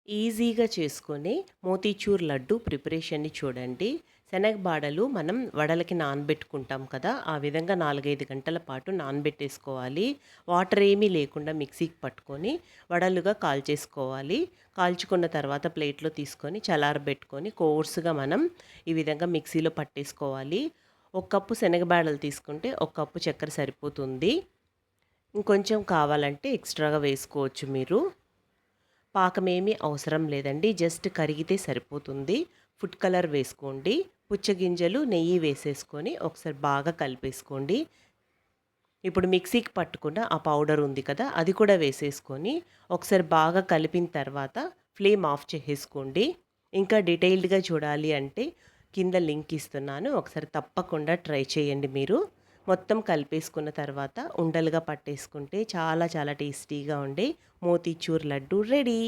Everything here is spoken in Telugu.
ఈజీగా చేసుకునే మోతీచూర్ లడ్డు ప్రిపరేషన్‌ని చూడండి. శనగబాడలు మనం వడలకి నానబెట్టుకుంటాం కదా! ఆ విధంగా 4, 5 గంటల పాటు నానబెట్టేసుకోవాలి. వాటర్ ఏమీ లేకుండా మిక్సీకి పట్టుకొని వడలుగా కాల్చేసుకోవాలి. కాల్చుకున్న తర్వాత ప్లేట్‌లో తీసుకొని చల్లారబెట్టుకొని కోర్స్‌గా మనం ఈ విధంగా మిక్సీలో పట్టేసుకోవాలి. ఒక కప్పు శనగబాడలు తీసుకుంటే ఒక కప్పు చక్కెర సరిపోతుంది. ఇంకొంచెం కావాలంటే ఎక్స్‌ట్రాగా వేసుకోవచ్చు మీరు. పాకమేమీ అవసరం లేదండి. జస్ట్ కరిగితే సరిపోతుంది. ఫుడ్ కలర్ వేసుకోండి. పుచ్చగింజలు, నెయ్యి వేసేసుకొని ఒకసారి బాగా కలిపేసుకోండి. ఇప్పుడు మిక్సీకి పట్టుకున్న ఆ పౌడర్ ఉంది కదా! అది కూడా వేసేసుకొని ఒకసారి బాగా కలిపిన తర్వాత ఫ్లేమ్ ఆఫ్ చేసేసుకోండి. ఇంకా డీటెయిల్డ్‌గా చూడాలి అంటే కింద లింక్ ఇస్తున్నాను. ఒకసారి తప్పకుండా ట్రై చేయండి మీరు. మొత్తం కలిపేసుకున్న తర్వాత ఉండలుగా పట్టేసుకుంటే చాలా చాలా టేస్టీగా ఉండే మోతీచూర్ లడ్డు రెడీ.